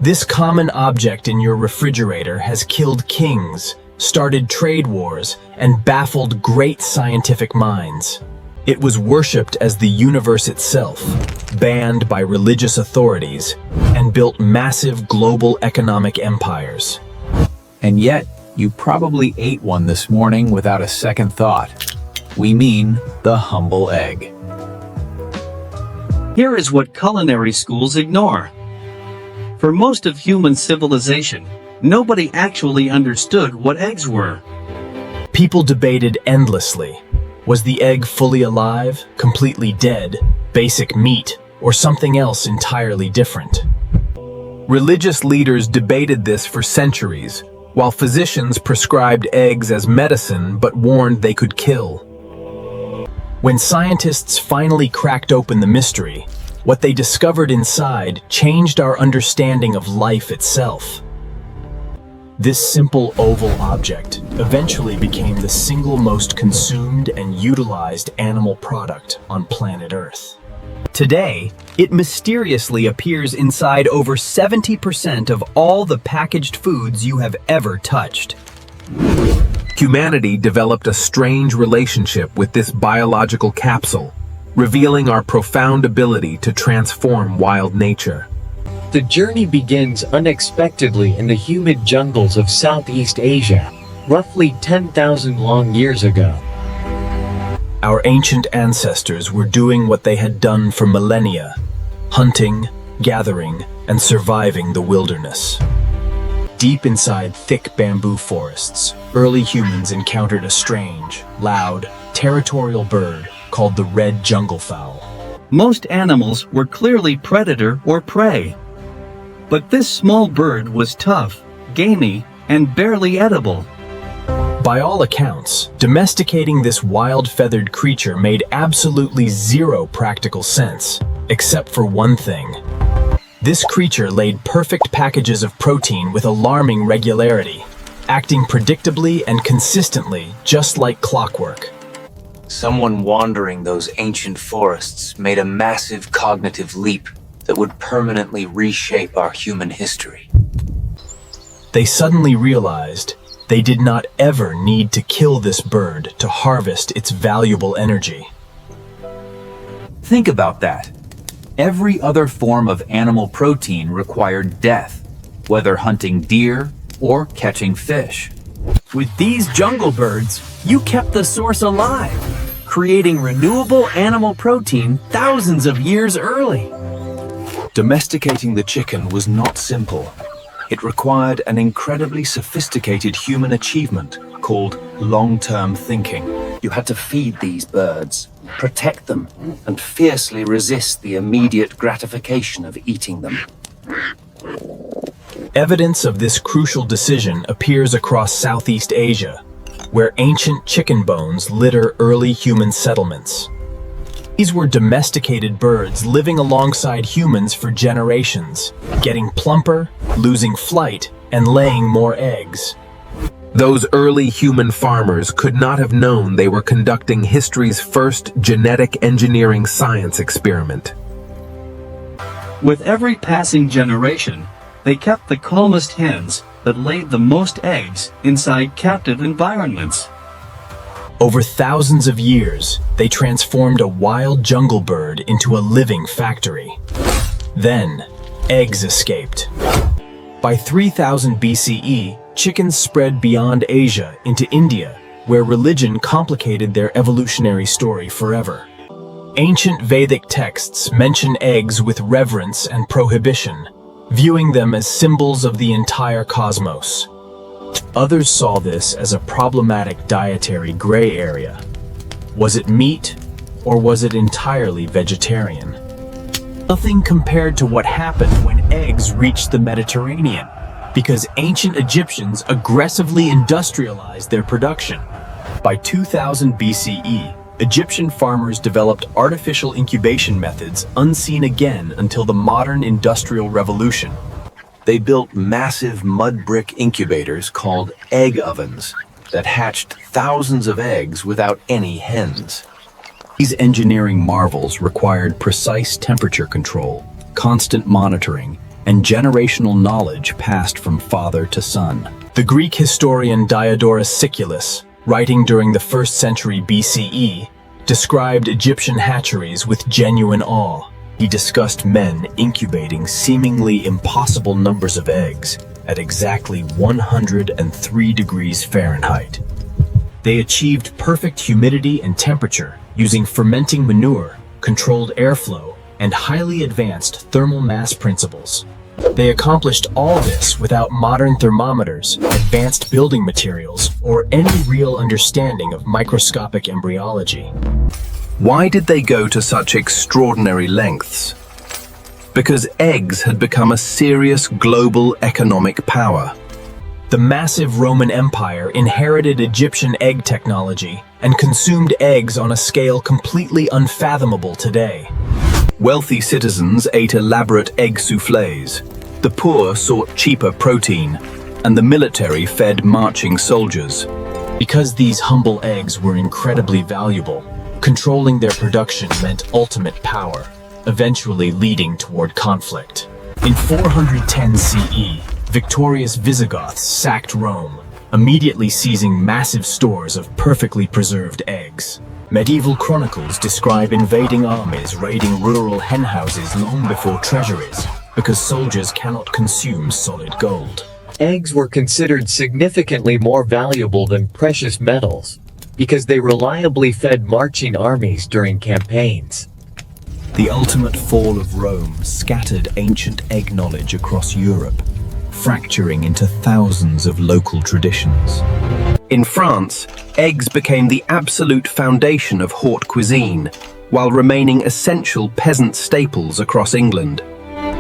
This common object in your refrigerator has killed kings, started trade wars, and baffled great scientific minds. It was worshipped as the universe itself, banned by religious authorities, and built massive global economic empires. And yet, you probably ate one this morning without a second thought. We mean the humble egg. Here is what culinary schools ignore. For most of human civilization, nobody actually understood what eggs were. People debated endlessly. Was the egg fully alive, completely dead, basic meat, or something else entirely different? Religious leaders debated this for centuries, while physicians prescribed eggs as medicine but warned they could kill. When scientists finally cracked open the mystery, what they discovered inside changed our understanding of life itself. This simple oval object eventually became the single most consumed and utilized animal product on planet Earth. Today, it mysteriously appears inside over 70% of all the packaged foods you have ever touched. Humanity developed a strange relationship with this biological capsule, revealing our profound ability to transform wild nature. The journey begins unexpectedly in the humid jungles of Southeast Asia, roughly 10,000 long years ago. Our ancient ancestors were doing what they had done for millennia: hunting, gathering, and surviving the wilderness. Deep inside thick bamboo forests, early humans encountered a strange, loud, territorial bird called the red junglefowl. Most animals were clearly predator or prey. But this small bird was tough, gamey, and barely edible. By all accounts, domesticating this wild feathered creature made absolutely zero practical sense, except for one thing. This creature laid perfect packages of protein with alarming regularity, acting predictably and consistently, just like clockwork. Someone wandering those ancient forests made a massive cognitive leap that would permanently reshape our human history. They suddenly realized they did not ever need to kill this bird to harvest its valuable energy. Think about that. Every other form of animal protein required death, whether hunting deer or catching fish. With these jungle birds, you kept the source alive, creating renewable animal protein thousands of years early. Domesticating the chicken was not simple. It required an incredibly sophisticated human achievement called long-term thinking. You had to feed these birds, protect them, and fiercely resist the immediate gratification of eating them. Evidence of this crucial decision appears across Southeast Asia, where ancient chicken bones litter early human settlements. These were domesticated birds living alongside humans for generations, getting plumper, losing flight, and laying more eggs. Those early human farmers could not have known they were conducting history's first genetic engineering science experiment. With every passing generation, they kept the calmest hens that laid the most eggs inside captive environments. Over thousands of years, they transformed a wild jungle bird into a living factory. Then, eggs escaped. By 3000 BCE, chickens spread beyond Asia into India, where religion complicated their evolutionary story forever. Ancient Vedic texts mention eggs with reverence and prohibition, viewing them as symbols of the entire cosmos. Others saw this as a problematic dietary gray area. Was it meat, or was it entirely vegetarian? Nothing compared to what happened when eggs reached the Mediterranean, because ancient Egyptians aggressively industrialized their production. By 2000 BCE, Egyptian farmers developed artificial incubation methods unseen again until the modern Industrial Revolution. They built massive mud brick incubators called egg ovens that hatched thousands of eggs without any hens. These engineering marvels required precise temperature control, constant monitoring, and generational knowledge passed from father to son. The Greek historian Diodorus Siculus, writing during the 1st century BCE, described Egyptian hatcheries with genuine awe. He discussed men incubating seemingly impossible numbers of eggs at exactly 103 degrees Fahrenheit. They achieved perfect humidity and temperature using fermenting manure, controlled airflow, and highly advanced thermal mass principles. They accomplished all this without modern thermometers, advanced building materials, or any real understanding of microscopic embryology. Why did they go to such extraordinary lengths? Because eggs had become a serious global economic power. The massive Roman Empire inherited Egyptian egg technology and consumed eggs on a scale completely unfathomable today. Wealthy citizens ate elaborate egg soufflés, the poor sought cheaper protein, and the military fed marching soldiers. Because these humble eggs were incredibly valuable, controlling their production meant ultimate power, eventually leading toward conflict. In 410 CE, victorious Visigoths sacked Rome, immediately seizing massive stores of perfectly preserved eggs. Medieval chronicles describe invading armies raiding rural henhouses long before treasuries, because soldiers cannot consume solid gold. Eggs were considered significantly more valuable than precious metals, because they reliably fed marching armies during campaigns. The ultimate fall of Rome scattered ancient egg knowledge across Europe, fracturing into thousands of local traditions. In France, eggs became the absolute foundation of haute cuisine, while remaining essential peasant staples across England.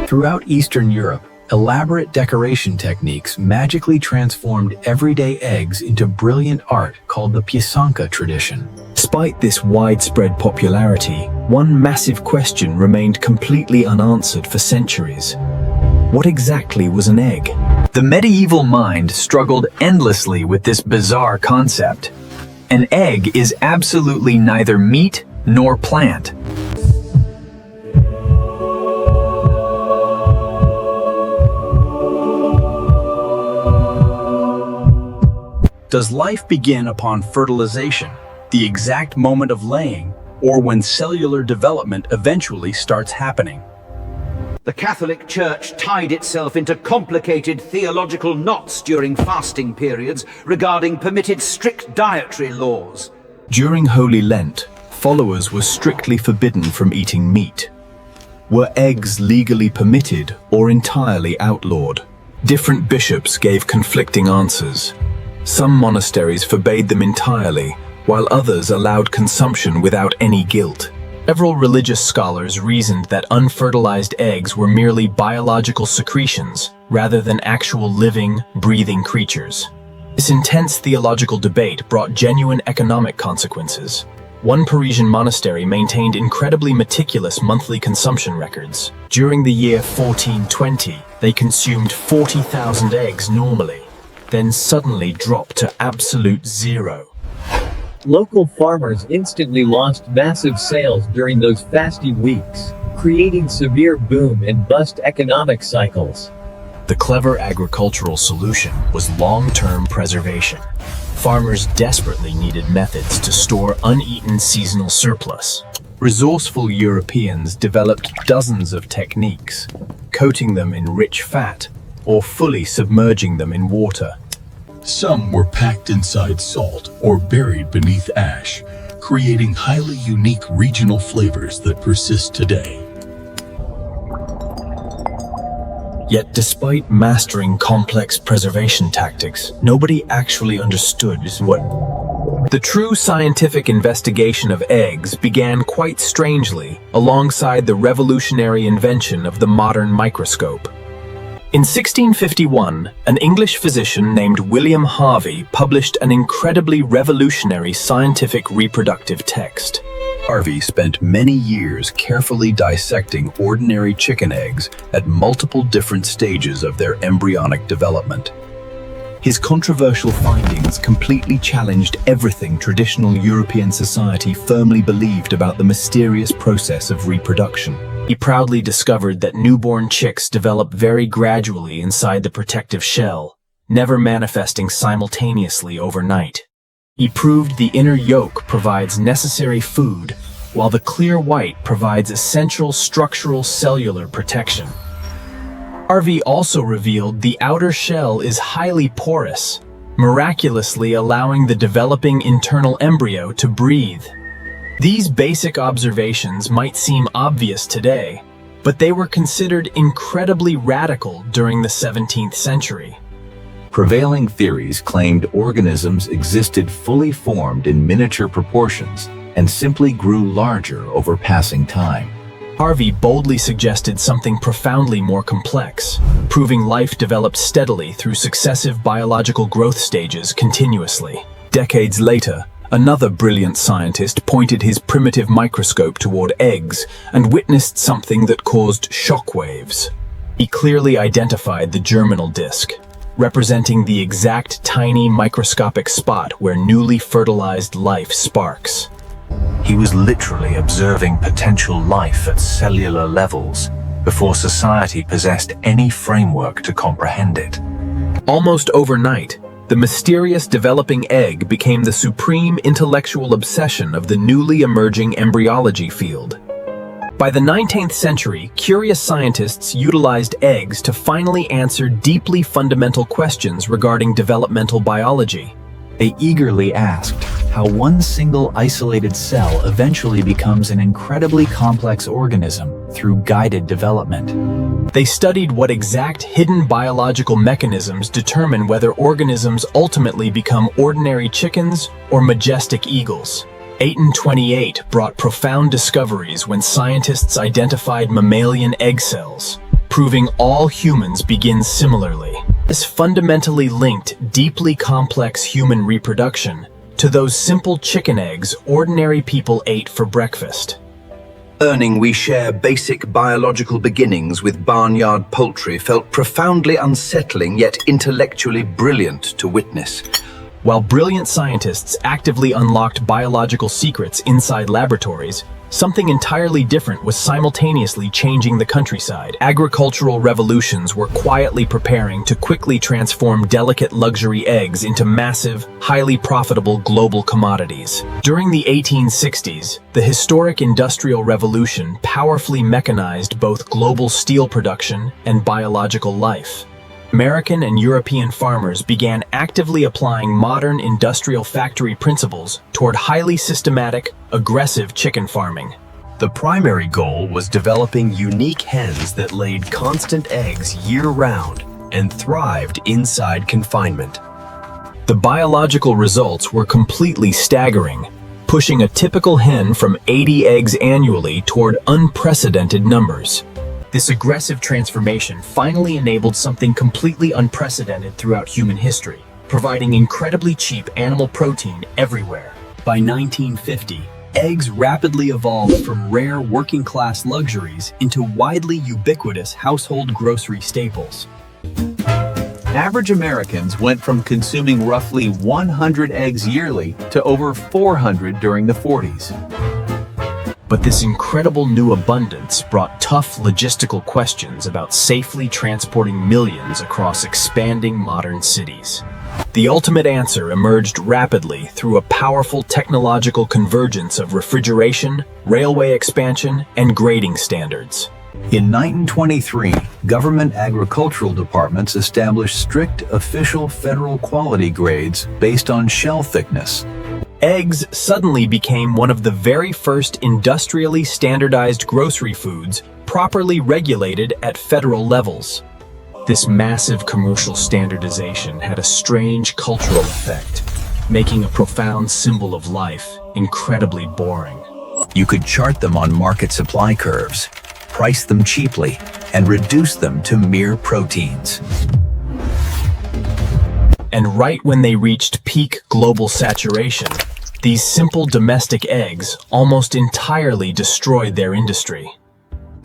Throughout Eastern Europe, elaborate decoration techniques magically transformed everyday eggs into brilliant art called the pisanka tradition. Despite this widespread popularity, one massive question remained completely unanswered for centuries. What exactly was an egg? The medieval mind struggled endlessly with this bizarre concept. An egg is absolutely neither meat nor plant. Does life begin upon fertilization, the exact moment of laying, or when cellular development eventually starts happening? The Catholic Church tied itself into complicated theological knots during fasting periods regarding permitted strict dietary laws. During Holy Lent, followers were strictly forbidden from eating meat. Were eggs legally permitted or entirely outlawed? Different bishops gave conflicting answers. Some monasteries forbade them entirely, while others allowed consumption without any guilt. Several religious scholars reasoned that unfertilized eggs were merely biological secretions, rather than actual living, breathing creatures. This intense theological debate brought genuine economic consequences. One Parisian monastery maintained incredibly meticulous monthly consumption records. During the year 1420, they consumed 40,000 eggs normally, then suddenly dropped to absolute zero. Local farmers instantly lost massive sales during those fasting weeks, creating severe boom and bust economic cycles. The clever agricultural solution was long-term preservation. Farmers desperately needed methods to store uneaten seasonal surplus. Resourceful Europeans developed dozens of techniques, coating them in rich fat or fully submerging them in water. Some were packed inside salt or buried beneath ash, creating highly unique regional flavors that persist today. Yet despite mastering complex preservation tactics, nobody actually understood what. The true scientific investigation of eggs began quite strangely alongside the revolutionary invention of the modern microscope. In 1651, an English physician named William Harvey published an incredibly revolutionary scientific reproductive text. Harvey spent many years carefully dissecting ordinary chicken eggs at multiple different stages of their embryonic development. His controversial findings completely challenged everything traditional European society firmly believed about the mysterious process of reproduction. He proudly discovered that newborn chicks develop very gradually inside the protective shell, never manifesting simultaneously overnight. He proved the inner yolk provides necessary food, while the clear white provides essential structural cellular protection. Harvey also revealed the outer shell is highly porous, miraculously allowing the developing internal embryo to breathe. These basic observations might seem obvious today, but they were considered incredibly radical during the 17th century. Prevailing theories claimed organisms existed fully formed in miniature proportions and simply grew larger over passing time. Harvey boldly suggested something profoundly more complex, proving life developed steadily through successive biological growth stages continuously. Decades later, another brilliant scientist pointed his primitive microscope toward eggs and witnessed something that caused shockwaves. He clearly identified the germinal disc, representing the exact tiny microscopic spot where newly fertilized life sparks. He was literally observing potential life at cellular levels before society possessed any framework to comprehend it. Almost overnight, the mysterious developing egg became the supreme intellectual obsession of the newly emerging embryology field. By the 19th century, curious scientists utilized eggs to finally answer deeply fundamental questions regarding developmental biology. They eagerly asked how one single isolated cell eventually becomes an incredibly complex organism through guided development. They studied what exact hidden biological mechanisms determine whether organisms ultimately become ordinary chickens or majestic eagles. 1828 brought profound discoveries when scientists identified mammalian egg cells, proving all humans begin similarly. This fundamentally linked deeply complex human reproduction to those simple chicken eggs ordinary people ate for breakfast. Learning we share basic biological beginnings with barnyard poultry felt profoundly unsettling yet intellectually brilliant to witness. While brilliant scientists actively unlocked biological secrets inside laboratories, something entirely different was simultaneously changing the countryside. Agricultural revolutions were quietly preparing to quickly transform delicate luxury eggs into massive, highly profitable global commodities. During the 1860s, the historic Industrial Revolution powerfully mechanized both global steel production and biological life. American and European farmers began actively applying modern industrial factory principles toward highly systematic, aggressive chicken farming. The primary goal was developing unique hens that laid constant eggs year-round and thrived inside confinement. The biological results were completely staggering, pushing a typical hen from 80 eggs annually toward unprecedented numbers. This aggressive transformation finally enabled something completely unprecedented throughout human history, providing incredibly cheap animal protein everywhere. By 1950, eggs rapidly evolved from rare working-class luxuries into widely ubiquitous household grocery staples. Average Americans went from consuming roughly 100 eggs yearly to over 400 during the 40s. But this incredible new abundance brought tough logistical questions about safely transporting millions across expanding modern cities. The ultimate answer emerged rapidly through a powerful technological convergence of refrigeration, railway expansion, and grading standards. In 1923, government agricultural departments established strict official federal quality grades based on shell thickness. Eggs suddenly became one of the very first industrially standardized grocery foods properly regulated at federal levels. This massive commercial standardization had a strange cultural effect, making a profound symbol of life incredibly boring. You could chart them on market supply curves, price them cheaply, and reduce them to mere proteins. And right when they reached peak global saturation, these simple domestic eggs almost entirely destroyed their industry.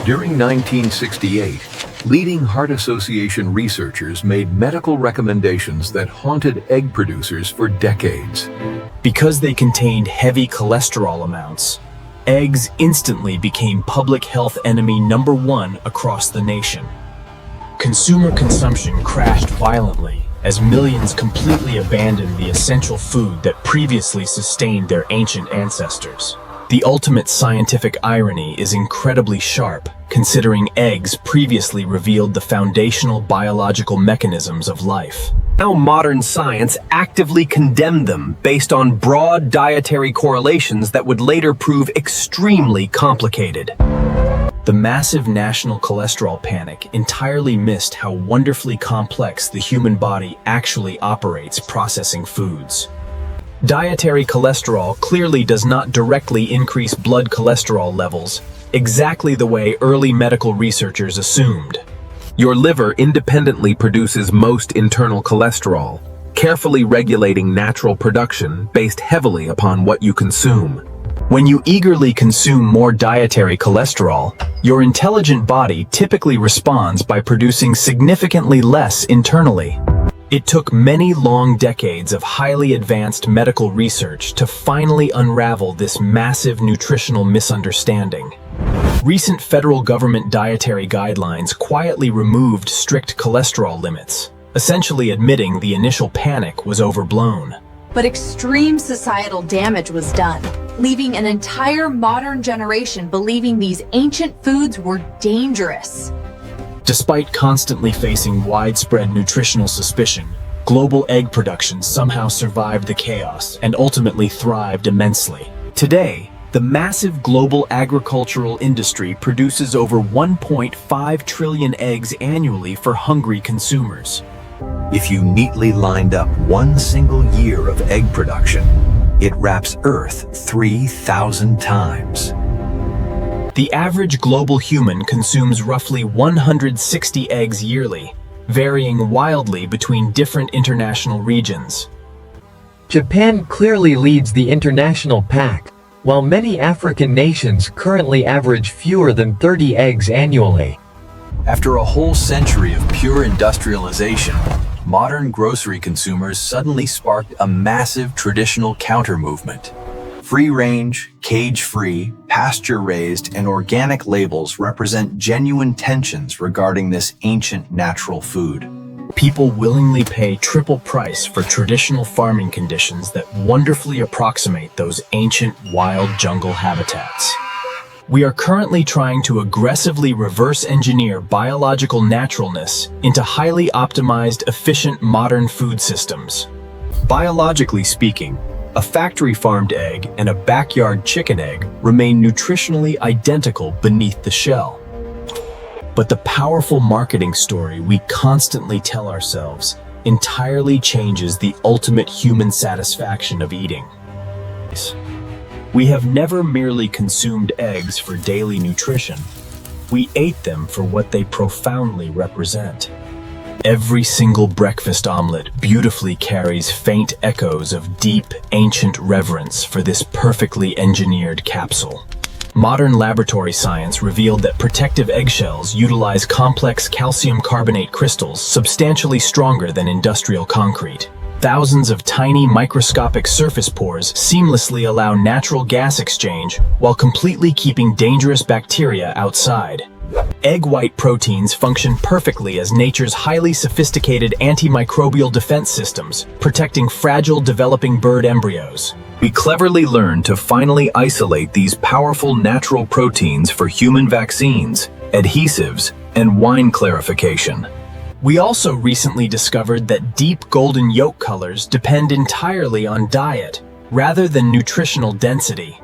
During 1968, leading Heart Association researchers made medical recommendations that haunted egg producers for decades. Because they contained heavy cholesterol amounts, eggs instantly became public health enemy number one across the nation. Consumer consumption crashed violently as millions completely abandoned the essential food that previously sustained their ancient ancestors. The ultimate scientific irony is incredibly sharp, considering eggs previously revealed the foundational biological mechanisms of life. Now modern science actively condemned them based on broad dietary correlations that would later prove extremely complicated. The massive national cholesterol panic entirely missed how wonderfully complex the human body actually operates processing foods. Dietary cholesterol clearly does not directly increase blood cholesterol levels, exactly the way early medical researchers assumed. Your liver independently produces most internal cholesterol, carefully regulating natural production based heavily upon what you consume. When you eagerly consume more dietary cholesterol, your intelligent body typically responds by producing significantly less internally. It took many long decades of highly advanced medical research to finally unravel this massive nutritional misunderstanding. Recent federal government dietary guidelines quietly removed strict cholesterol limits, essentially admitting the initial panic was overblown. But extreme societal damage was done, leaving an entire modern generation believing these ancient foods were dangerous. Despite constantly facing widespread nutritional suspicion, global egg production somehow survived the chaos and ultimately thrived immensely. Today, the massive global agricultural industry produces over 1.5 trillion eggs annually for hungry consumers. If you neatly lined up one single year of egg production, it wraps Earth 3,000 times. The average global human consumes roughly 160 eggs yearly, varying wildly between different international regions. Japan clearly leads the international pack, while many African nations currently average fewer than 30 eggs annually. After a whole century of pure industrialization, modern grocery consumers suddenly sparked a massive traditional counter-movement. Free-range, cage-free, pasture-raised, and organic labels represent genuine tensions regarding this ancient natural food. People willingly pay triple price for traditional farming conditions that wonderfully approximate those ancient wild jungle habitats. We are currently trying to aggressively reverse engineer biological naturalness into highly optimized, efficient modern food systems. Biologically speaking, a factory-farmed egg and a backyard chicken egg remain nutritionally identical beneath the shell. But the powerful marketing story we constantly tell ourselves entirely changes the ultimate human satisfaction of eating. We have never merely consumed eggs for daily nutrition. We ate them for what they profoundly represent. Every single breakfast omelet beautifully carries faint echoes of deep, ancient reverence for this perfectly engineered capsule. Modern laboratory science revealed that protective eggshells utilize complex calcium carbonate crystals substantially stronger than industrial concrete. Thousands of tiny microscopic surface pores seamlessly allow natural gas exchange while completely keeping dangerous bacteria outside. Egg white proteins function perfectly as nature's highly sophisticated antimicrobial defense systems, protecting fragile developing bird embryos. We cleverly learned to finally isolate these powerful natural proteins for human vaccines, adhesives, and wine clarification. We also recently discovered that deep golden yolk colors depend entirely on diet, rather than nutritional density.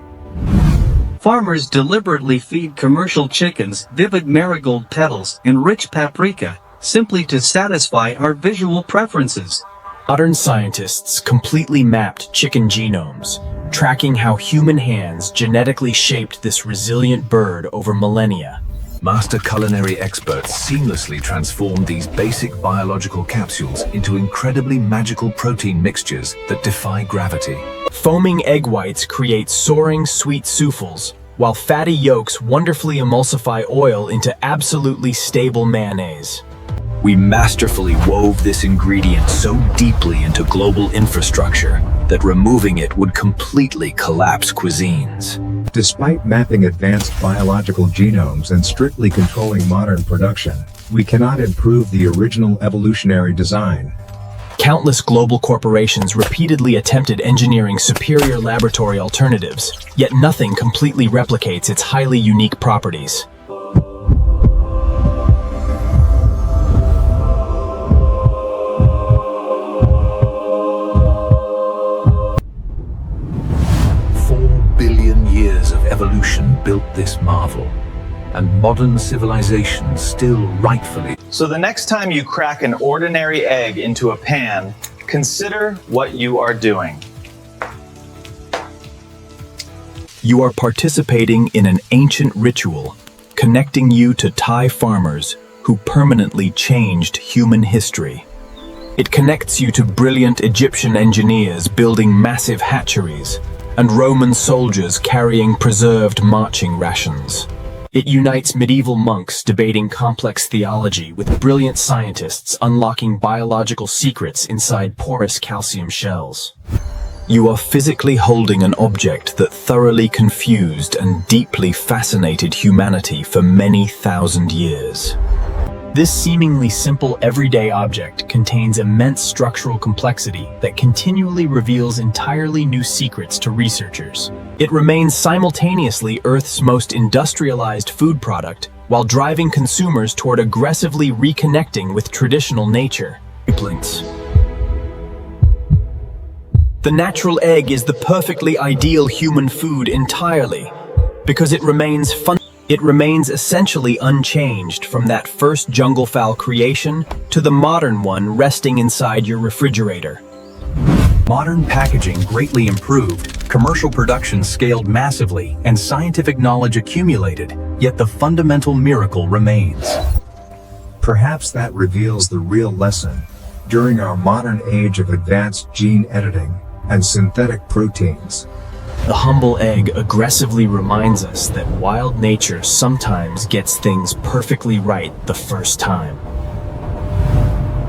Farmers deliberately feed commercial chickens vivid marigold petals and rich paprika, simply to satisfy our visual preferences. Modern scientists completely mapped chicken genomes, tracking how human hands genetically shaped this resilient bird over millennia. Master culinary experts seamlessly transformed these basic biological capsules into incredibly magical protein mixtures that defy gravity. Foaming egg whites create soaring sweet souffles, while fatty yolks wonderfully emulsify oil into absolutely stable mayonnaise. We masterfully wove this ingredient so deeply into global infrastructure that removing it would completely collapse cuisines. Despite mapping advanced biological genomes and strictly controlling modern production, we cannot improve the original evolutionary design. Countless global corporations repeatedly attempted engineering superior laboratory alternatives, yet nothing completely replicates its highly unique properties. Evolution built this marvel, and modern civilization still rightfully. So the next time you crack an ordinary egg into a pan, consider what you are doing. You are participating in an ancient ritual, connecting you to Thai farmers who permanently changed human history. It connects you to brilliant Egyptian engineers building massive hatcheries, and Roman soldiers carrying preserved marching rations. It unites medieval monks debating complex theology with brilliant scientists unlocking biological secrets inside porous calcium shells. You are physically holding an object that thoroughly confused and deeply fascinated humanity for many thousand years. This seemingly simple everyday object contains immense structural complexity that continually reveals entirely new secrets to researchers. It remains simultaneously Earth's most industrialized food product while driving consumers toward aggressively reconnecting with traditional nature. The natural egg is the perfectly ideal human food entirely, because it remains essentially unchanged from that first junglefowl creation to the modern one resting inside your refrigerator. Modern packaging greatly improved, commercial production scaled massively, and scientific knowledge accumulated, yet the fundamental miracle remains. Perhaps that reveals the real lesson. During our modern age of advanced gene editing and synthetic proteins, The humble egg aggressively reminds us that wild nature sometimes gets things perfectly right the first time.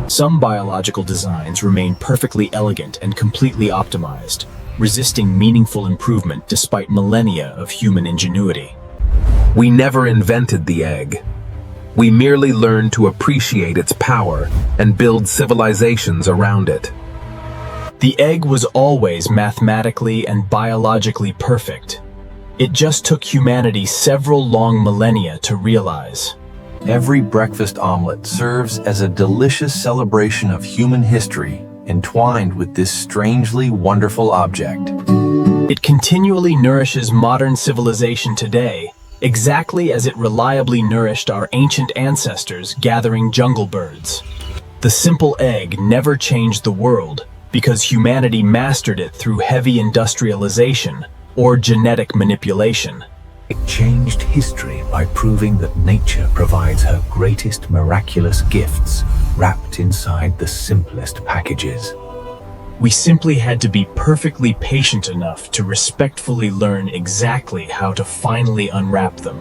Some biological designs remain perfectly elegant and completely optimized, resisting meaningful improvement despite millennia of human ingenuity. We never invented the egg. We merely learned to appreciate its power and build civilizations around it. The egg was always mathematically and biologically perfect. It just took humanity several long millennia to realize. Every breakfast omelet serves as a delicious celebration of human history, entwined with this strangely wonderful object. It continually nourishes modern civilization today, exactly as it reliably nourished our ancient ancestors gathering jungle birds. The simple egg never changed the world, because humanity mastered it through heavy industrialization or genetic manipulation. It changed history by proving that nature provides her greatest miraculous gifts wrapped inside the simplest packages. We simply had to be perfectly patient enough to respectfully learn exactly how to finally unwrap them.